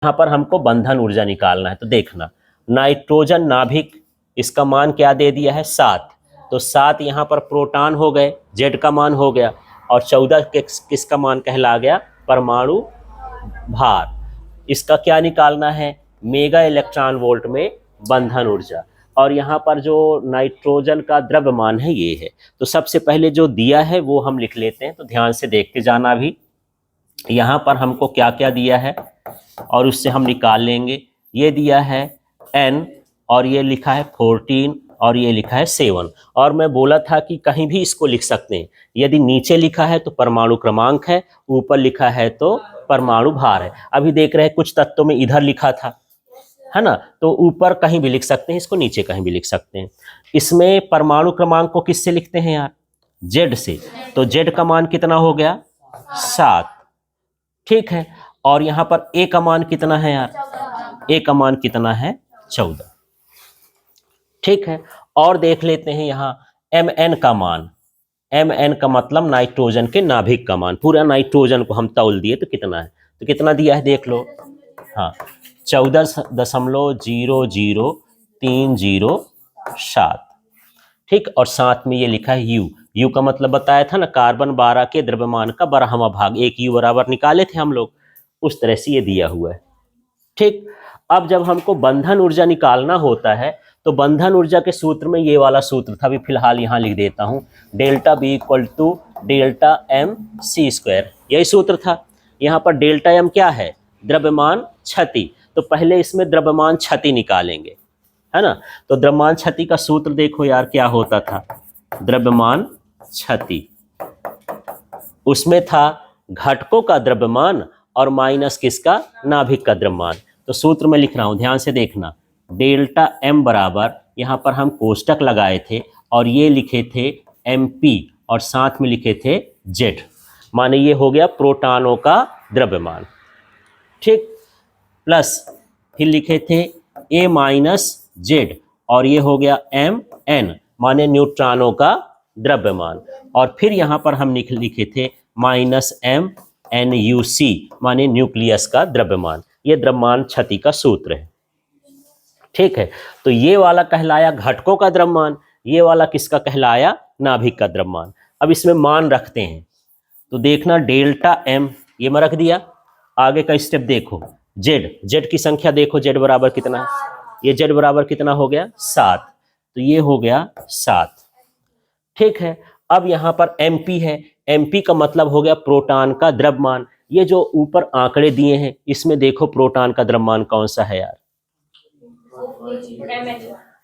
यहाँ पर हमको बंधन ऊर्जा निकालना है। तो देखना, नाइट्रोजन नाभिक, इसका मान क्या दे दिया है 7। तो 7 यहाँ पर प्रोटॉन हो गए, जेड का मान हो गया, और 14 किसका मान कहला गया, परमाणु भार। इसका क्या निकालना है, मेगा इलेक्ट्रॉन वोल्ट में बंधन ऊर्जा। और यहाँ पर जो नाइट्रोजन का द्रव्यमान है ये है। तो सबसे पहले जो दिया है वो हम लिख लेते हैं, तो ध्यान से देखते जाना भी। यहाँ पर हमको क्या क्या दिया है और उससे हम निकाल लेंगे। ये दिया है n, और ये लिखा है 14, और ये लिखा है 7। और मैं बोला था कि कहीं भी इसको लिख सकते हैं। यदि नीचे लिखा है तो परमाणु क्रमांक है, ऊपर लिखा है तो परमाणु भार है। अभी देख रहे हैं कुछ तत्वों में इधर लिखा था, है ना, तो ऊपर कहीं भी लिख सकते हैं, इसको नीचे कहीं भी लिख सकते हैं। इसमें परमाणु क्रमांक को किससे लिखते हैं यार, जेड से। तो जेड का मान कितना हो गया, 7। ठीक है, और यहां पर ए का मान कितना है यार, ए का मान कितना है, 14। ठीक है, और देख लेते हैं यहाँ एम एन का मान। एम एन का मतलब नाइट्रोजन के नाभिक का मान। पूरा नाइट्रोजन को हम तौल दिए तो कितना है, तो कितना दिया है देख लो, हाँ 14.00307। ठीक, और साथ में ये लिखा है यू। यू का मतलब बताया था ना, कार्बन 12 के द्रव्यमान का 12वां भाग, एक यू बराबर निकाले थे हम लोग, उस तरह से ये दिया हुआ है। ठीक, अब जब हमको बंधन ऊर्जा निकालना होता है तो बंधन ऊर्जा के सूत्र में ये वाला सूत्र था, अभी फिलहाल यहाँ लिख देता हूँ, delta B equal to delta M C square, यही सूत्र था। यहाँ पर डेल्टा एम क्या है, द्रव्यमान क्षति। तो पहले इसमें द्रव्यमान क्षति निकालेंगे, है ना। तो द्रव्यमान क्षति का सूत्र देखो यार क्या होता था, द्रव्यमान क्षति, उसमें था घटकों का द्रव्यमान और माइनस किसका, नाभिक का द्रव्यमान। तो सूत्र में लिख रहा हूं, ध्यान से देखना, डेल्टा एम बराबर, यहां पर हम कोष्टक लगाए थे और ये लिखे थे एम पी और साथ में लिखे थे जेड, माने ये हो गया प्रोटॉनों का द्रव्यमान। ठीक, प्लस फिर लिखे थे ए माइनस जेड, और ये हो गया एम एन, माने न्यूट्रॉनों का द्रव्यमान। और फिर यहां पर हम लिखे थे minus M N you see, माने न्यूक्लियस का द्रव्यमान। ये द्रव्यमान क्षति का सूत्र है। ठीक है, तो ये वाला कहलाया घटकों का द्रव्यमान, ये वाला किसका कहलाया, नाभिक का द्रव्यमान। अब इसमें मान रखते हैं, तो देखना डेल्टा एम ये मैं रख दिया। आगे का स्टेप देखो, जेड, जेड की संख्या देखो, जेड बराबर कितना है, ये जेड बराबर कितना हो गया 7, तो ये हो गया 7। ठीक है, अब यहाँ पर एमपी है, एमपी का मतलब हो गया प्रोटॉन का द्रव्यमान। ये जो ऊपर आंकड़े दिए हैं इसमें देखो प्रोटॉन का द्रव्यमान कौन सा है यार,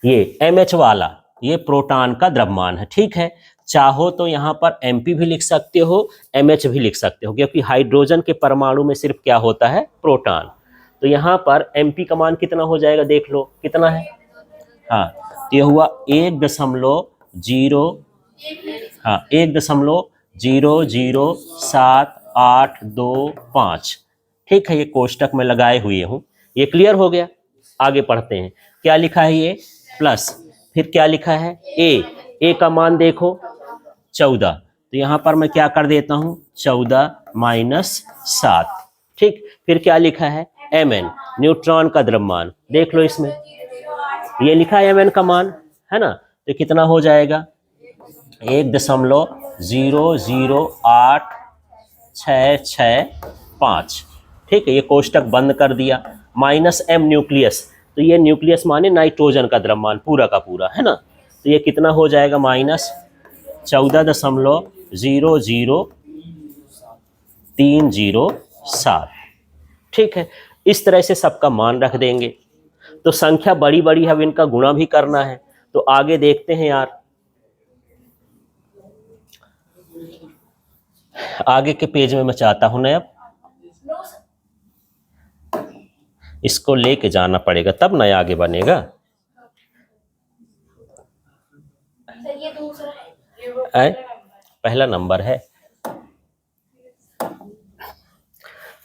ये एमएच वाला, ये प्रोटॉन का द्रव्यमान है। ठीक है, चाहो तो यहाँ पर एमपी भी लिख सकते हो, एमएच भी लिख सकते हो, क्योंकि हाइड्रोजन के परमाणु में सिर्फ क्या होता है, प्रोटॉन। तो यहाँ पर एमपी का मान कितना हो जाएगा, देख लो कितना है, हाँ तो ये हुआ 1.0078225। ठीक है, ये कोष्टक में लगाए हुए हूँ, ये क्लियर हो गया। आगे पढ़ते हैं, क्या लिखा है ये, प्लस, फिर क्या लिखा है ए का मान देखो 14, तो यहाँ पर मैं क्या कर देता हूँ 14 माइनस 7। ठीक, फिर क्या लिखा है एम एन, न्यूट्रॉन का द्रव्यमान, देख लो इसमें ये लिखा है एम एन का मान, है ना, तो कितना हो जाएगा 1.0086665। ठीक है, ये कोष्टक बंद कर दिया। माइनस एम न्यूक्लियस, तो ये न्यूक्लियस माने नाइट्रोजन का द्रव्यमान पूरा का पूरा, है ना, तो ये कितना हो जाएगा माइनस 14.00307। ठीक है, इस तरह से सबका मान रख देंगे। तो संख्या बड़ी बड़ी है, अब इनका गुणा भी करना है। तो आगे देखते हैं यार, आगे के पेज में मैं चाहता हूं ना, अब इसको लेके जाना पड़ेगा तब ना आगे बनेगा। पहला नंबर है,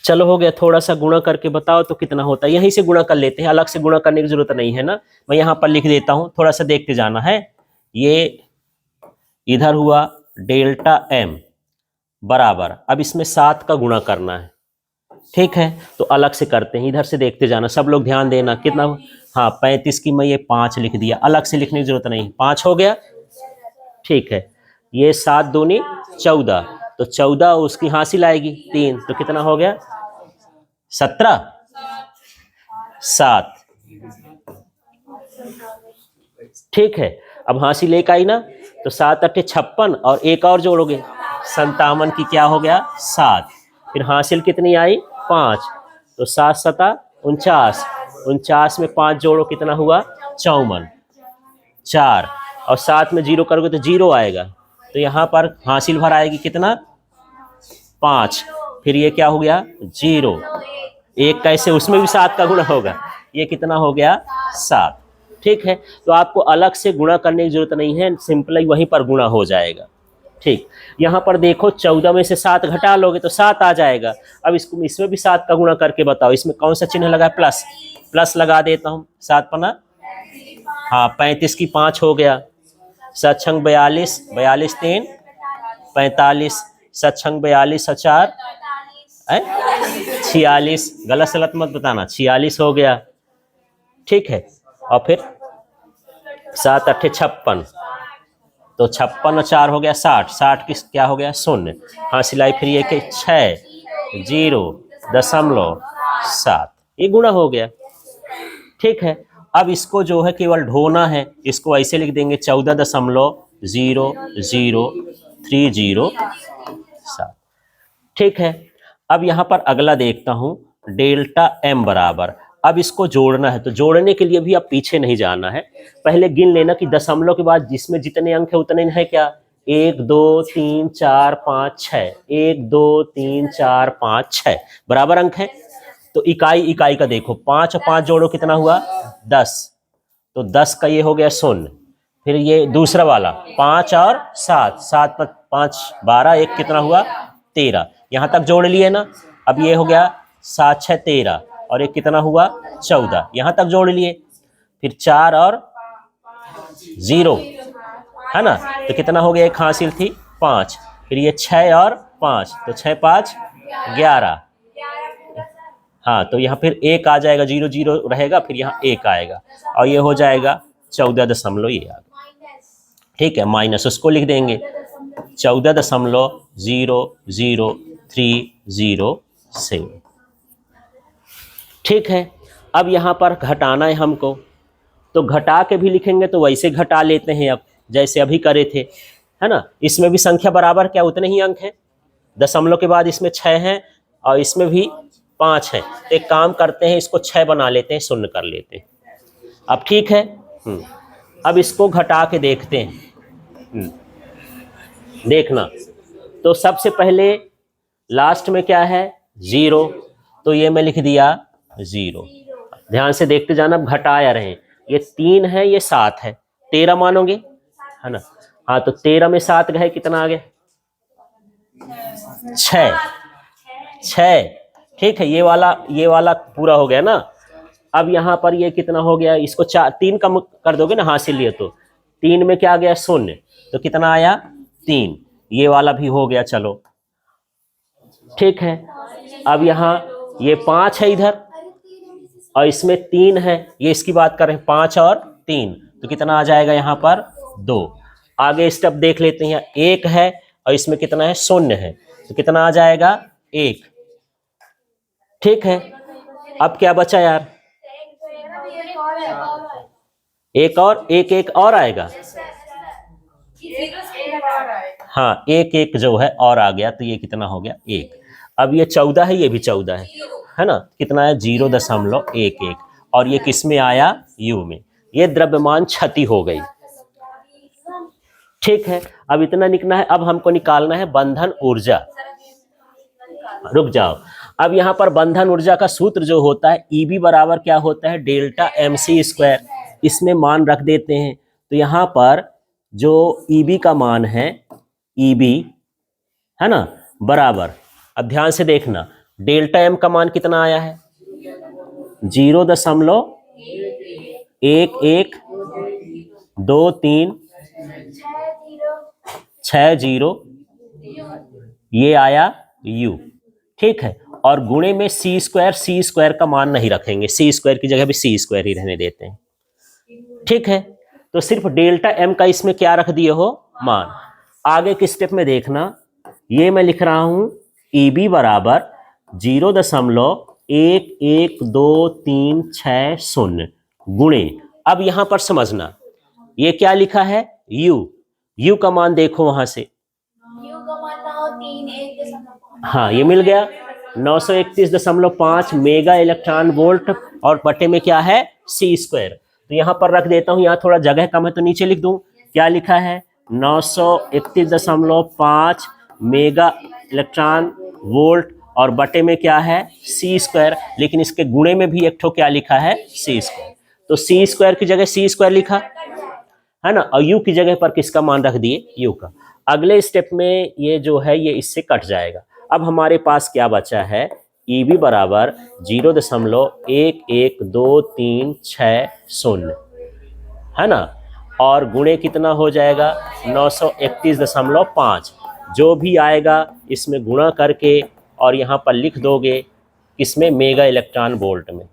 चलो हो गया। थोड़ा सा गुणा करके बताओ तो कितना होता है, यहीं से गुणा कर लेते हैं, अलग से गुणा करने की जरूरत नहीं है ना। मैं यहाँ पर लिख देता हूँ, थोड़ा सा देखते जाना है। ये इधर हुआ डेल्टा एम बराबर, अब इसमें 7 का गुणा करना है, ठीक है, तो अलग से करते हैं, इधर से देखते जाना, सब लोग ध्यान देना कितना। हाँ 35 की मैं ये 5 लिख दिया, अलग से लिखने की जरूरत नहीं, 5 हो गया। ठीक है, ये 7 दूनी 14, तो 14 उसकी हासिल आएगी 3, तो कितना हो गया 17, 7। ठीक है, अब हासिल एक आई ना, तो 7 अट्ठे 56 और एक और जोड़ोगे 57 की क्या हो गया 7, फिर हासिल कितनी आई 5, तो 7 सता 49, 49 में 5 जोड़ो कितना हुआ 54, 4 और 7 में 0 करोगे तो 0 आएगा, तो यहाँ पर हासिल भर आएगी कितना 5, फिर ये क्या हो गया 0, एक कैसे उसमें भी 7 का गुणा होगा, ये कितना हो गया 7। ठीक है, तो आपको अलग से गुणा करने की जरूरत नहीं है, सिंपल ही वहीं पर गुणा हो जाएगा। ठीक, यहाँ पर देखो 14 में से 7 घटा लोगे तो 7 आ जाएगा। अब इसको इसमें भी 7 का गुणा करके बताओ, इसमें कौन सा चिन्ह लगा है प्लस, प्लस लगा देता हूँ, 7 पना हाँ 35 की 5 हो गया, 7 छंग 42, 42 3 45, 7 छंग 42 4 46, गलत सलत मत बताना, 46 हो गया। ठीक है, और फिर 7 अट्ठे 56, तो 56 और 4 हो गया 60, 60 की क्या हो गया 0, हाँ सिलाई फिर ये कि 6.0.7, ये गुणा हो गया। ठीक है, अब इसको जो है केवल ढोना है, इसको ऐसे लिख देंगे 14.00307। ठीक है, अब यहाँ पर अगला देखता हूँ, डेल्टा m बराबर, अब इसको जोड़ना है, तो जोड़ने के लिए भी अब पीछे नहीं जाना है, पहले गिन लेना कि दशमलव के बाद जिसमें जितने अंक है उतने है क्या, 1 2 3 4 5 6, 1 2 3 4 5 6 बराबर अंक है। तो इकाई इकाई का देखो, 5 और 5 जोड़ो कितना हुआ 10, तो 10 का ये हो गया 0, फिर ये दूसरा वाला 5 और 7, 7 पर 5 12, एक कितना हुआ 13, यहाँ तक जोड़ लिए ना। अब ये हो गया 7 6 13 और एक कितना हुआ 14, यहाँ तक जोड़ लिए, फिर 4 और 0 है ना, तो कितना हो गया, एक हासिल थी 5, फिर ये 6 और 5, तो 6 5 11, हाँ तो यहाँ फिर 1 आ जाएगा, 0 0 रहेगा, फिर यहाँ 1 आएगा और ये हो जाएगा 14 ये आ गया। ठीक है, माइनस उसको लिख देंगे 14.00307। ठीक है, अब यहाँ पर घटाना है हमको, तो घटा के भी लिखेंगे तो वैसे घटा लेते हैं, अब जैसे अभी करे थे, है ना। इसमें भी संख्या बराबर क्या उतने ही अंक हैं, दशमलव के बाद इसमें 6 हैं और इसमें भी 5 है, तो एक काम करते हैं, इसको 6 बना लेते हैं, 0 कर लेते हैं। अब ठीक है, अब इसको घटा के देखते हैं, देखना, तो सबसे पहले लास्ट में क्या है 0, तो ये मैं लिख दिया 0, ध्यान से देखते जाना, अब घटाया रहे, ये 3 है ये 7 है, 13 मानोगे है ना, हाँ तो 13 में 7 गए कितना आ गया 6। ठीक है, ये वाला पूरा हो गया ना। अब यहाँ पर ये कितना हो गया, इसको 3 कम कर दोगे ना हासिल लिए, तो 3 में क्या आ गया 0, तो कितना आया 3, ये वाला भी हो गया। चलो ठीक है, अब यहाँ ये 5 है इधर और इसमें 3 है, ये इसकी बात कर रहे हैं, 5 और 3, तो कितना आ जाएगा यहाँ पर 2। आगे स्टेप देख लेते हैं, 1 है और इसमें कितना है 0 है, तो कितना आ जाएगा 1। ठीक है, अब क्या बचा यार, एक और आएगा, हाँ 1 जो है और आ गया, तो ये कितना हो गया 1। अब ये 14 है, ये भी 14 है ना, कितना है 0.11 और ये किस में आया u में, ये द्रव्यमान क्षति हो गई। ठीक है, अब इतना निकलना है, अब हमको निकालना है बंधन ऊर्जा। रुक जाओ, अब यहाँ पर बंधन ऊर्जा का सूत्र जो होता है Eb बराबर क्या होता है डेल्टा mc², इसमें मान रख देते हैं, तो यहाँ पर जो Eb का मान है Eb है ना बराबर, अब ध्यान से देखना, डेल्टा m का मान कितना आया है 0.112360, ये आया u। ठीक है, और गुणे में सी स्क्वायर का मान नहीं रखेंगे, सी स्क्वायर की जगह भी सी स्क्वायर ही रहने देते हैं। ठीक है, तो सिर्फ डेल्टा एम का इसमें क्या रख दिए हो, मान। आगे के स्टेप में देखना, ये मैं लिख रहा हूं ई बी बराबर 0.11236 गुणे, अब यहां पर समझना ये क्या लिखा है, यू का मान देखो वहां से, यू का मान 931.5। हाँ ये मिल गया 931.5 मेगा इलेक्ट्रॉन वोल्ट, और बटे में क्या है सी स्क्वायर। तो यहां पर रख देता हूं, यहां थोड़ा जगह कम है तो नीचे लिख दूं, क्या लिखा है 931.5 मेगा इलेक्ट्रॉन वोल्ट, और बटे में क्या है सी स्क्वायर, लेकिन इसके गुणे में भी एक ठो क्या लिखा है सी स्क्वायर, तो सी स्क्वायर की जगह सी स्क्वायर लिखा है ना, और यू की जगह पर किसका मान रख दिए, यू का। अगले स्टेप में ये जो है ये इससे कट जाएगा। अब हमारे पास क्या बचा है, ई बी बराबर 0.11236 है ना, और गुणे कितना हो जाएगा 931.5, जो भी आएगा इसमें गुणा करके और यहाँ पर लिख दोगे, किसमें मेगा इलेक्ट्रॉन वोल्ट में।